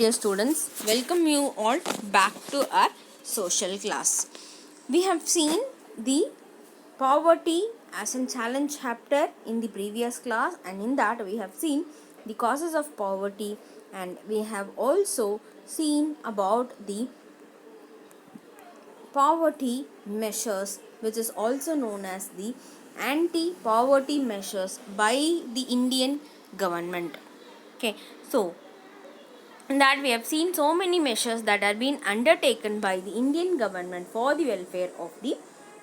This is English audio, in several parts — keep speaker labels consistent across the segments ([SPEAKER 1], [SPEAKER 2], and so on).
[SPEAKER 1] dear students, welcome you all back to our social class. We have seen the poverty as a challenge chapter in the previous class, and in that we have seen the causes of poverty, and we have also seen about the poverty measures, which is also known as the anti-poverty measures by the Indian government. Okay, so in that we have seen so many measures that are being undertaken by the Indian government for the welfare of the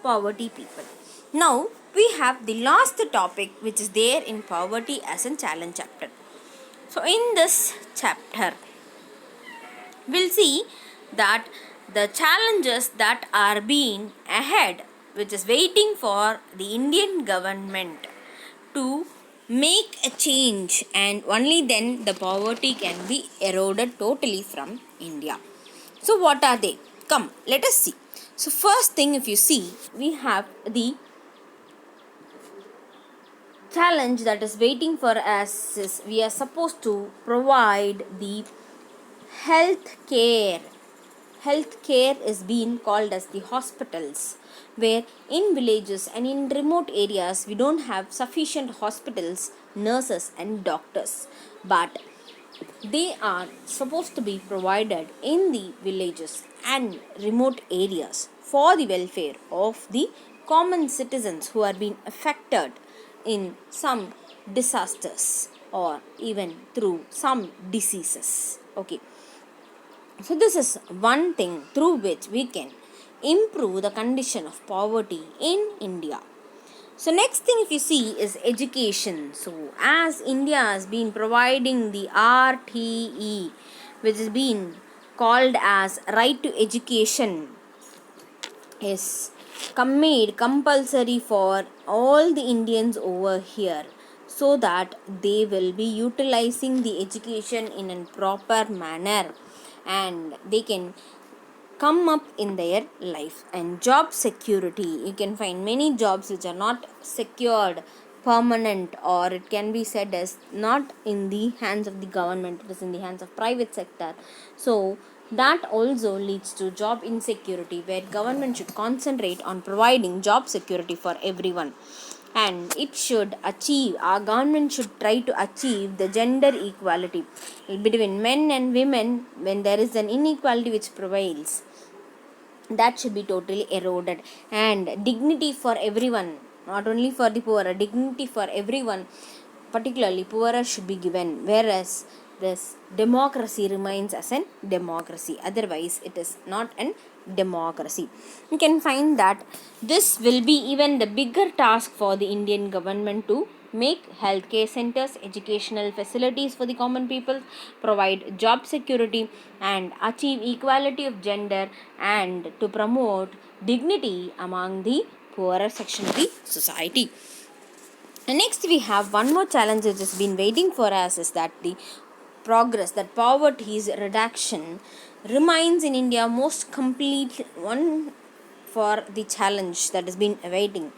[SPEAKER 1] poverty people. Now we have the last topic, which is there in poverty as a challenge chapter. So in this chapter we'll see that the challenges that are being ahead, which is waiting for the Indian government to make a change, and only then the poverty can be eroded totally from India. So what are they? Come, let us see. So first thing, if you see, we have the challenge that is waiting for us is we are supposed to provide the health care. Health care is being called as the hospitals, where in villages and in remote areas we don't have sufficient hospitals, nurses and doctors, but they are supposed to be provided in the villages and remote areas for the welfare of the common citizens who are being affected in some disasters or even through some diseases. Okay, so this is one thing through which we can improve the condition of poverty in India. So next thing, if you see, is education. So as India has been providing the RTE, which is being called as right to education, is made compulsory for all the Indians over here, so that they will be utilizing the education in a proper manner and they can come up in their life. And job security, you can find many jobs which are not secured, permanent, or it can be said as not in the hands of the government, it is in the hands of private sector. So that also leads to job insecurity, where government should concentrate on providing job security for everyone, and it should achieve, our government should try to achieve the gender equality between men and women. When there is an inequality which prevails, that should be totally eroded, and dignity for everyone, not only for the poor, dignity for everyone, particularly poorer, should be given, whereas this democracy remains as an democracy, otherwise it is not an democracy. You can find that this will be even the bigger task for the Indian government to make healthcare centers, educational facilities for the common people, provide job security, and achieve equality of gender, and to promote dignity among the poorer section of the society. And next we have one more challenge which has been waiting for us, is that the progress, that poverty's reduction remains in India most complete one for the challenge that has been awaiting,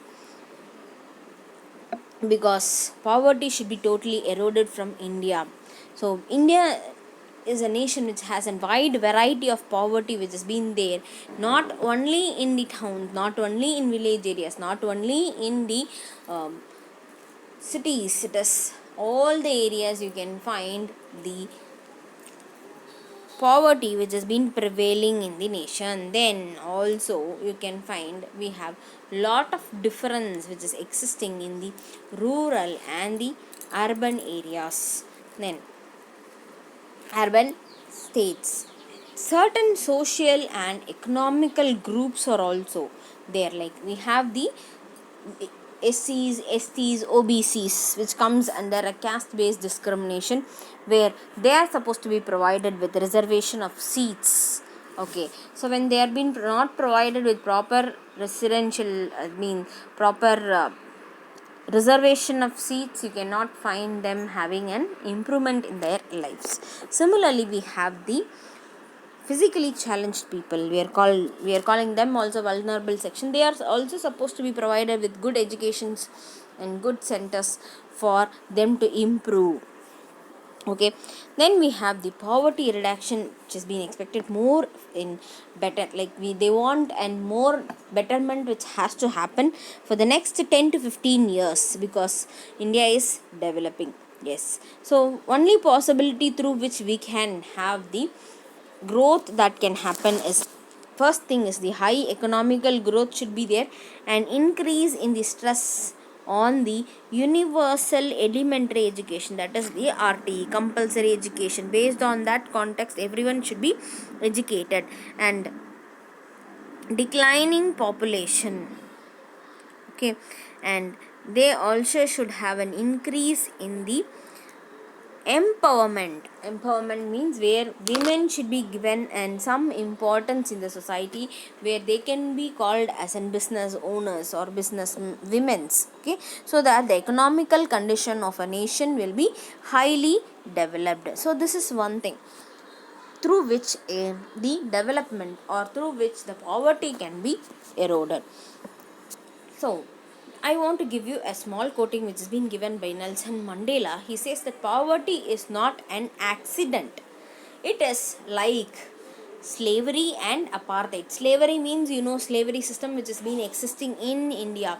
[SPEAKER 1] because poverty should be totally eroded from India. So India is a nation which has a wide variety of poverty which has been there, not only in the towns, not only in village areas, not only in the cities, it is all the areas you can find the poverty which has been prevailing in the nation. Then also you can find we have lot of difference which is existing in the rural and the urban areas. Then urban states, certain social and economical groups are also there, like we have the SCs, STs, OBCs, which comes under a caste-based discrimination, where they are supposed to be provided with reservation of seats. Okay, so when they are being not provided with proper proper reservation of seats, you cannot find them having an improvement in their lives. Similarly, we have the physically challenged people, we are calling them also vulnerable section. They are also supposed to be provided with good educations and good centers for them to improve. Okay, then we have the poverty reduction, which is being expected more in better, like they want and more betterment which has to happen for the next 10 to 15 years, because India is developing. Yes, so only possibility through which we can have the growth that can happen is, first thing is the high economical growth should be there, and increase in the stress on the universal elementary education, that is the RTE, compulsory education. Based on that context, everyone should be educated. And declining population, okay, and they also should have an increase in the empowerment means where women should be given and some importance in the society, where they can be called as in business owners or business women's, okay, so that the economical condition of a nation will be highly developed. So this is one thing through which the development, or through which the poverty can be eroded. So, I want to give you a small quoting which has been given by Nelson Mandela. He says that poverty is not an accident. It is like slavery and apartheid. Slavery means, slavery system which has been existing in India.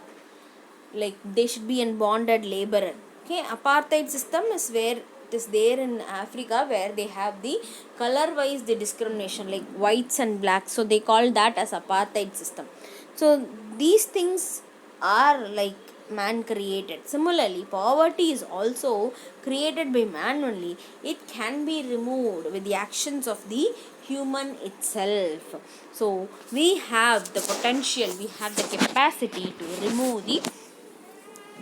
[SPEAKER 1] Like they should be in bonded laborer. Okay, apartheid system is where it is there in Africa, where they have the color wise the discrimination, like whites and blacks. So they call that as apartheid system. So these things are like man created. Similarly, poverty is also created by man only. It can be removed with the actions of the human itself. So we have the potential, we have the capacity to remove the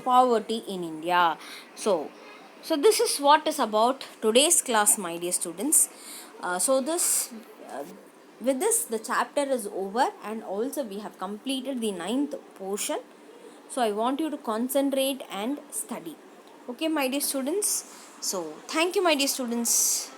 [SPEAKER 1] poverty in India. So this is what is about today's class, my dear students. With this the chapter is over, and also we have completed the ninth portion. So I want you to concentrate and study. Okay, my dear students. So thank you, my dear students.